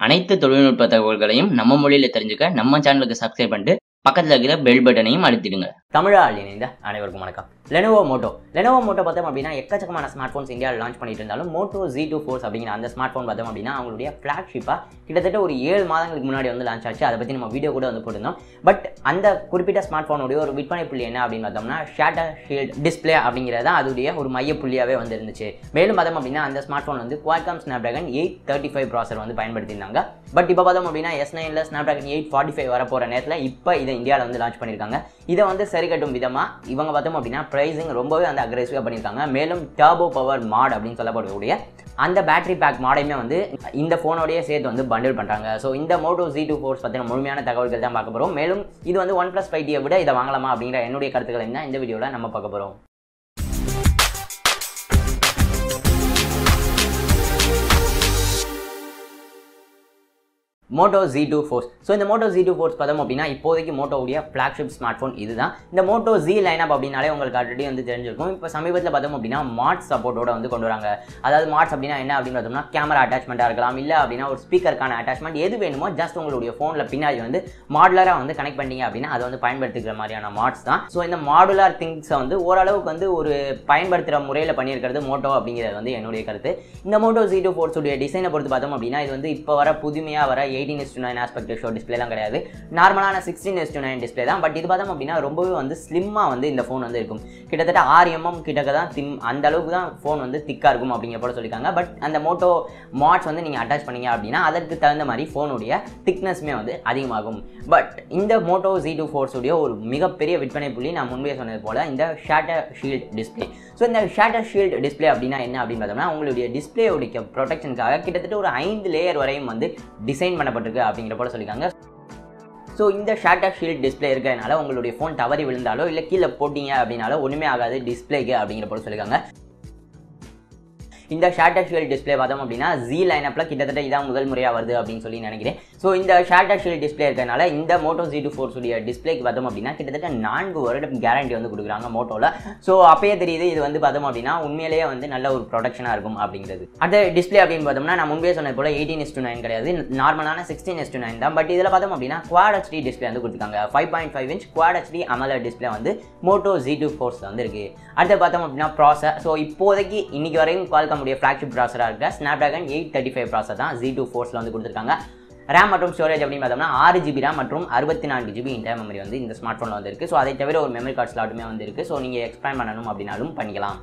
அனைத்து தொழில்நுட்ப தகவல்களையும் நம்ம மொழியில தெரிஞ்சுக்க நம்ம சேனலுக்கு சப்ஸ்கிரைப் பண்ணிட்டு பக்கத்துல இருக்கிற பெல் பட்டனையும் அழுத்திடுங்க. தமிழால் இணைந்த அனைவருக்கும் வணக்கம். லெனோவோ மோட்டோ பார்த்தோம் அப்படின்னா எக்கச்சக்கமான ஸ்மார்ட் ஃபோன்ஸ் இந்தியாவில் லான்ச் பண்ணிட்டு இருந்தாலும் மோட்டோ Z2 Force அப்படிங்கிற அந்த ஸ்மார்ட் ஃபோன் பார்த்தோம் அப்படின்னா அவங்களுடைய ஃப்ளாக்ஷிப்பாக கிட்டத்தட்ட ஒரு 7 மாதங்களுக்கு முன்னாடி வந்து லான்ச் ஆச்சு. அதை பற்றி நம்ம வீடியோ கூட வந்து போட்டிருந்தோம். பட் அந்த குறிப்பிட்ட ஸ்மார்ட் ஃபோனுடைய ஒரு விற்பனை புள்ளி என்ன அப்படின்னு பார்த்தோம்னா ShatterShield டிஸ்பிளே அப்படிங்கிறத அதுடைய ஒரு மைய புள்ளியாகவே வந்து இருந்துச்சு. மேலும் பார்த்தோம் அப்படின்னா அந்த ஸ்மார்ட் ஃபோன் வந்து Qualcomm Snapdragon 835 ப்ராசர் வந்து பயன்படுத்தியிருந்தாங்க. பட் இப்போ பார்த்தோம் அப்படின்னா S9ல Snapdragon 845 வரப்போகிற நேரத்தில் இப்போ இதை இந்தியாவில் வந்து லான்ச் பண்ணியிருக்காங்க. இதை வந்து சரி கட்டும் விதமாக இவங்க பார்த்தோம் அப்படின்னா ப்ரைஸிங் ரொம்பவே வந்து அக்ரெசிவாக பண்ணியிருக்காங்க. மேலும் டர்போ பவர் மாட் அப்படின்னு சொல்லப்படக்கூடிய அந்த பேட்டரி பேக் மாடையுமே வந்து இந்த ஃபோனோடைய சேர்த்து வந்து பண்டில் பண்ணுறாங்க. ஸோ இந்த மோட்டோ Z2 Force பற்றின முழுமையான தகவல்கள் தான் பார்க்க போகிறோம். மேலும் இது வந்து OnePlus 5T விட இதை வாங்கலாமா அப்படிங்கிற என்னுடைய கருத்துக்களை தான் இந்த வீடியோவில் நம்ம பார்க்க போகிறோம். Moto Z2 Force. ஸோ இந்த மோட்டோ Z2 Force பார்த்தோம் அப்படின்னா இப்போதைக்கு மோட்டோவுடைய ஃப்ளாக்ஷிப் ஸ்மார்ட் ஃபோன் இதுதான். இந்த மோட்டோ Z லைனப் அப்படின்னாலே உங்களுக்கு ஆல்ரெடி வந்து தெரிஞ்சிருக்கும். இப்போ சமீபத்தில் பார்த்தோம் அப்படின்னா மாட்ஸ் சப்போர்ட்டோட வந்து கொண்டு வராங்க. அதாவது மாட்ஸ் அப்படின்னா என்ன அப்படின்னு பார்த்தோம்னா கேமரா அட்டாச்மெண்ட்டாக இருக்கலாம், இல்லை அப்படின்னா ஒரு ஸ்பீக்கருக்கான அட்டாச்மெண்ட் எது வேணுமோ ஜஸ்ட் உங்களுடைய ஃபோனில் பின்னாடி வந்து மாடுலராக வந்து கனெக்ட் பண்ணிங்க அப்படின்னா அதை வந்து பயன்படுத்திக்கிற மாதிரியான மாட்ஸ் தான். ஸோ இந்த மாடுலர் திங்ஸை வந்து ஓரளவுக்கு வந்து ஒரு பயன்படுத்துகிற முறையில் பண்ணியிருக்கிறது மோட்டோ அப்படிங்கிறது வந்து என்னுடைய கருத்து. இந்த மோட்டோ Z2 Force உடைய டிசைனை பொறுத்து பார்த்தோம் அப்படின்னா இது வந்து இப்போ வர புதுமையாக வர 18:9 ஆஸ்பெக்ட் ரேஷியோ டிஸ்பிளேலாம் கிடையாது. நார்மலான 16:9 டிஸ்பிளே தான். பட் இது பார்த்தோம் அப்படின்னா ரொம்பவே வந்து ஸ்லிம்மாக வந்து இந்த ஃபோன் வந்து இருக்கும். கிட்டத்தட்ட 6 mm கிட்டக்க தான் அந்த அளவுக்கு தான் ஃபோன் வந்து திக்காக இருக்கும் அப்படிங்கிற போல சொல்லியிருக்காங்க. பட் அந்த மோட்டோ மாட்ஸ் வந்து நீங்கள் அட்டாச் பண்ணீங்க அப்படின்னா அதற்கு தகுந்த மாதிரி ஃபோனுடைய திக்னஸ்மே வந்து அதிகமாகும். பட் இந்த மோட்டோ Z2 Force உடைய ஒரு மிகப்பெரிய விற்பனை புள்ளி நான் முன்பே சொன்னது போல இந்த ShatterShield டிஸ்பிளே. ஸோ இந்த ShatterShield டிஸ்பிளே அப்படின்னா என்ன அப்படின்னு பார்த்தோம்னா உங்களுடைய டிஸ்பிளேவுடைய ப்ரொடெக்ஷனுக்காக கிட்டத்தட்ட ஒரு 5 லேயர் வரையும் வந்து டிசைன் பண்ணப்பட்டிருக்கு அப்படிங்கிற போல சொல்லியிருக்காங்க. ஸோ இந்த ShatterShield டிஸ்பிளே இருக்கிறதுனால உங்களுடைய ஃபோன் தவறி விழுந்தாலோ இல்லை கீழே போட்டிங்க அப்படின்னாலோ ஒன்றுமே ஆகாது டிஸ்பிளேக்கு அப்படிங்கிற போல சொல்லியிருக்காங்க. இந்த ShatterShield டிஸ்பிளே பார்த்தோம் அப்படின்னா Z லைனப்பில் கிட்டத்தட்ட இதான் முதல் முறையாக வருது அப்படின்னு சொல்லி நினைக்கிறேன். ஸோ இந்த ShatterShield டிஸ்பிளே இருக்கிறதுனால இந்த மோட்டோ Z2 Force உடைய டிஸ்பிளேக்கு பார்த்தோம் அப்படின்னா கிட்டத்தட்ட 4 வருடம் கேரண்டி வந்து கொடுக்குறாங்க மோட்டோவில். ஸோ அப்பயே தெரியுது இது வந்து பார்த்தோம் அப்படின்னா உண்மையிலேயே வந்து நல்ல ஒரு ப்ரொடக்ஷனாக இருக்கும் அப்படிங்கிறது. அந்த டிஸ்பிளே அப்படின்னு பார்த்தோம்னா நான் முன்பே சொன்னது போல 18:9 கிடையாது, நார்மலான 16:9 தான். பட் இதில் பார்த்தோம் அப்படின்னா Quad HD டிஸ்பிளே வந்து கொடுத்துருக்காங்க. 5.5 inch Quad HD AMOLED display வந்து மோட்டோ Z2 Force வந்து இருக்கு. அடுத்து பார்த்தோம் அப்படின்னா ப்ராசர். ஸோ இப்போதைக்கு இன்னைக்கு வரையும் Qualcomm ஃப்ளாக்ஷிப் ப்ராசராக இருக்கிற Snapdragon 835 ப்ராசர் தான் Z2 Forceல வந்து கொடுத்துருக்காங்க. ரேம் மற்றும் ஸ்டோரேஜ் அப்படின்னு பார்த்தோம்னா 6GB ரேம் மற்றும் 64GB இன்டர் மெமரி வந்து இந்த ஸ்மார்ட் ஃபோனில் வந்து இருக்குது. ஸோ அதை தவிர ஒரு மெமரி கார்டு ஸ்லாட்டுமே வந்து இருக்குது. ஸோ நீங்கள் எக்ஸ்பேண்ட் பண்ணணும் அப்படின்னாலும் பண்ணிக்கலாம்.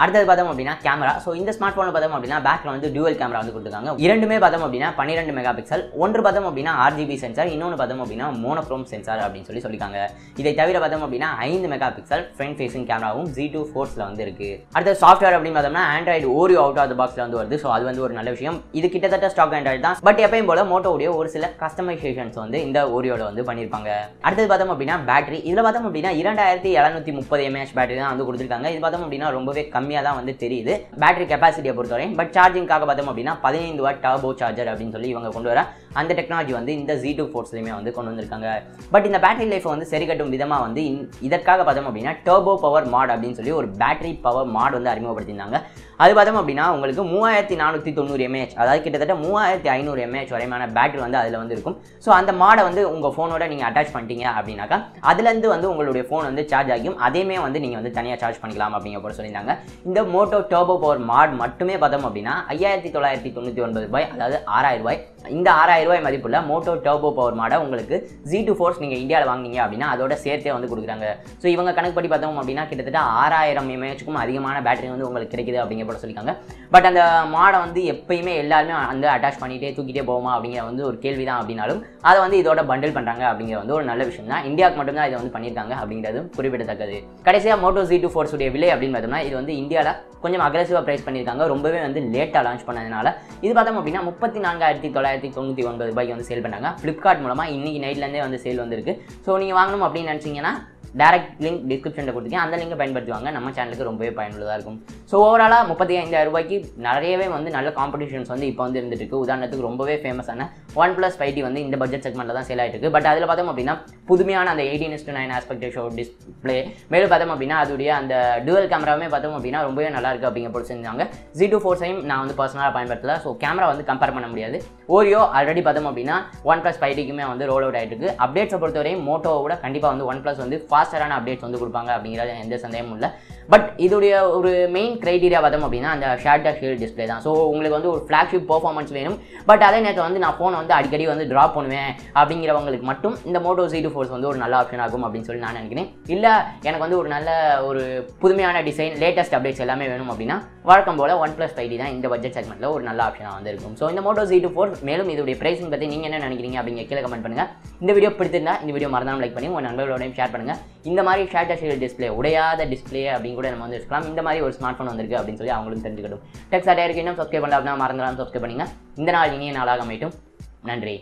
அடுத்தது பார்த்தோம் அப்படின்னா கேமரா. ஸோ இந்த ஸ்மார்ட் ஃபோனில் பார்த்தோம் அப்படின்னா பேக்கில் வந்து டியூவல் கேமரா வந்து கொடுத்துருக்காங்க. இரண்டுமே பார்த்தோம் அப்படின்னா 12 மெகா பிக்சல். ஒன்று பார்த்தோம் அப்படின்னா RGB சென்சார், இன்னொன்று பார்த்தோம் அப்படின்னா மோனோக்ரோம் சென்சார் அப்படின்னு சொல்லியிருக்காங்க. இதை தவிர பார்த்தோம் அப்படின்னா 5 மெகா பிக்சல் ஃப்ரண்ட் ஃபேசிங் கேமராவும் Z2 Forceல வந்து இருக்கு. அடுத்த சாஃப்ட்வேர் அப்படின்னு பார்த்தோம்னா Android Oreo out of the பாக்ஸில் வந்து வருது. ஸோ அது வந்து ஒரு நல்ல விஷயம். இது கிட்டத்தட்ட ஸ்டாக் ஆண்ட்ராய்டு தான். பட் எப்பயும் போல மோட்டோவுடைய ஒரு சில கஸ்டமைசேஷன்ஸ் வந்து இந்த ஓரியோவில் வந்து பண்ணியிருப்பாங்க. அடுத்தது பார்த்தோம் அப்படின்னா பேட்டரி. இதில் பார்த்தோம் அப்படின்னா 2730 mAh பேட்டரி தான் வந்து கொடுத்துருக்காங்க. இது பார்த்தோம் அப்படின்னா ரொம்பவே கம்மியாக தான் வந்து தெரியுது பேட்டரி கெபாசிட்டியை பொறுத்தவரை. பட் சார்ஜிங்காக பார்த்தோம் அப்படின்னா 15 வாட் டர்போ சார்ஜர் அப்படின்னு சொல்லி இவங்க கொண்டு வர அந்த டெக்னாலஜி வந்து இந்த Z2 Forceலையுமே வந்து கொண்டு வந்திருக்காங்க. பட் இந்த பேட்டரி லைஃப் வந்து சரி கட்டும் விதமாக வந்து இதற்காக பார்த்தோம் அப்படின்னா டர்போ பவர் மாட் அப்படின்னு சொல்லி ஒரு பேட்டரி பவர் மாட் வந்து அறிமுகப்படுத்தியிருந்தாங்க. அது பார்த்தோம் அப்படின்னா உங்களுக்கு 3490 mAh, அதாவது கிட்டத்தட்ட 3500 mAh வரையான பேட்டரி வந்து அதில் வந்து இருக்கும். ஸோ அந்த மாடை வந்து உங்கள் ஃபோனோட நீங்கள் அட்டாச் பண்ணிட்டீங்க அப்படின்னாக்கா அதுலேருந்து வந்து உங்களுடைய ஃபோன் வந்து சார்ஜ் ஆகியும் அதையுமே வந்து நீங்கள் வந்து தனியாக சார்ஜ் பண்ணிக்கலாம் அப்படிங்கிற போல சொல்லியிருந்தாங்க. இந்த மோட்டோ டர்போ பவர் மாட் மட்டுமே பார்த்தோம் அப்படின்னா 5999 ரூபாய், அதாவது 6000 ரூபாய். இந்த 6000 ரூபாய் மதிப்புள்ள மோட்டோ டர்போ பவர் மாடை உங்களுக்கு Z2 Force நீங்கள் இந்தியாவில் வாங்கினீங்க அப்படின்னா அதோட சேர்த்தே வந்து கொடுக்குறாங்க. ஸோ இவங்க கணக்குப்படி பார்த்தோம் அப்படின்னா கிட்டத்தட்ட 6000 mAhக்கும் அதிகமான பேட்டரி வந்து உங்களுக்கு கிடைக்குது அப்படிங்கிற போல சொல்லியிருக்காங்க. பட் அந்த மாடை வந்து எப்பயுமே எல்லாருமே வந்து அட்டாச் பண்ணிட்டே தூக்கிட்டே போகுமா அப்படிங்கிற வந்து ஒரு கேள்வி தான். அப்படின்னாலும் அதை வந்து இதோட பண்டில் பண்ணுறாங்க அப்படிங்கிற வந்து ஒரு நல்ல விஷயம் தான். இந்தியாவுக்கு மட்டும்தான் இதை வந்து பண்ணியிருக்காங்க அப்படிங்கிறது குறிப்பிடத்தக்கது. கடைசியாக மோட்டோ Z2 Force உடைய விலை அப்படின்னு பார்த்தோம்னா இது வந்து இந்தியாவில் கொஞ்சம் அக்ரெசிவாக ப்ரைஸ் பண்ணியிருக்காங்க. ரொம்பவே வந்து லேட்டாக லான்ச் பண்ணதுனால இது பார்த்தோம் அப்படின்னா 34,999 ரூபாய்க்கு வந்து சேல் பண்ணாங்க. ஃப்ளிப்கார்ட் மூலமாக இன்னைக்கு நைட்லேருந்தே வந்து சேல் வந்துருக்கு. ஸோ நீங்கள் வாங்கணும் அப்படின்னு நினச்சிங்கன்னா டேரக்ட் லிங்க் டிஸ்கிரிப்ஷனில் கொடுத்துருக்கேன். அந்த லிங்கை பயன்படுத்துவாங்க. நம்ம சேனலுக்கு ரொம்பவே பயனுள்ளதாக இருக்கும். ஸோ ஓவராலாக 35,000 ரூபாய்க்கு நிறையவே வந்து நல்ல காம்படிஷன்ஸ் வந்து இப்போ வந்து இருந்துட்டு இருக்கு. உதாரணத்துக்கு ரொம்பவே ஃபேமஸான OnePlus 5T வந்து இந்த பட்ஜெட் செக்மெண்ட்டில் தான் சேல் ஆகிட்டு இருக்கு. பட் அதில் பார்த்தோம் அப்படின்னா புதுமையான அந்த 18:9 ஆஸ்பெக்ட் ரேஷியோ டிஸ்பிளே, மேலும் பார்த்தோம் அப்படின்னா அதுடைய அந்த டுவல் கேமராவுமே பார்த்தோம் அப்படின்னா ரொம்பவே நல்லா இருக்குது அப்படிங்கிற போட்டு செஞ்சாங்க. Z2 Force-ஐயும் நான் வந்து பர்சனலாக பயன்படுத்தல. ஸோ கேமரா வந்து கம்பேர் பண்ண முடியாது. ஓரியோ ஆல்ரெடி பார்த்தோம் அப்படின்னா OnePlus 5Tக்குமே வந்து ரோல் அவுட் ஆகிட்டு இருக்கு. அப்டேட்ஸை பொறுத்தவரையும் மோட்டோவோட கண்டிப்பாக வந்து OnePlus வந்து ஃபாஸ்டரான அப்டேட்ஸ் வந்து கொடுப்பாங்க அப்படிங்கிறது எந்த சந்தேகமும் இல்லை. பட் இதோடைய ஒரு மெயின் கிரைட்டீரியா பார்த்தோம் அப்படின்னா அந்த ShatterShield டிஸ்பிளே தான். ஸோ உங்களுக்கு வந்து ஒரு ஃப்ளாக்ஷிப் பர்ஃபார்மன்ஸ் வேணும். பட் அதே நேரத்தில் வந்து நான் ஃபோனை வந்து அடிக்கடி வந்து ட்ராப் பண்ணுவேன் அப்படிங்கிறவங்களுக்கு மட்டும் இந்த Moto Z2 Force வந்து ஒரு நல்ல ஆப்ஷன் ஆகும் அப்படின்னு சொல்லி நான் நினைக்கிறேன். இல்லை எனக்கு வந்து ஒரு நல்ல ஒரு புதுமையான டிசைன், லேட்டஸ்ட் அப்டேட்ஸ் எல்லாமே வேணும் அப்படின்னா வழக்கம் போல் OnePlus 5T தான் இந்த பட்ஜெட் செக்மெண்ட்டில் ஒரு நல்ல ஆப்ஷனாக வந்து இருக்கும். ஸோ இந்த Moto Z2 Force மேலும் இதோடைய பிரைசிங் பற்றி நீங்கள் என்ன நினைக்கிறீங்க அப்படிங்கிற கீழே கமெண்ட் பண்ணுங்கள். இந்த வீடியோ பிடிச்சிருந்தா இந்த வீடியோ மறந்தாமல் லைக் பண்ணி உங்கள் நண்பர்களோடையும் ஷேர் பண்ணுங்கள். இந்த மாதிரி ShatterShield டிஸ்பிளே, உடையாத டிஸ்பிளே அப்படின்னு கூட நம்ம வந்து வச்சுக்கலாம். இந்த மாதிரி ஒரு ஸ்மார்ட் ஃபோன் வந்திருக்கு அப்படின்னு சொல்லி அவங்களும் தெரிஞ்சுக்கட்டும். டெக் சாட்டியருக்கு இன்னும் சப்ஸ்கிரைப் பண்ணலாம் அப்படின்னா மறந்துடாமல் சப்ஸ்கிரைப் பண்ணுங்க. இந்த நாள் இனிய நாளாக அமையட்டும். நன்றி.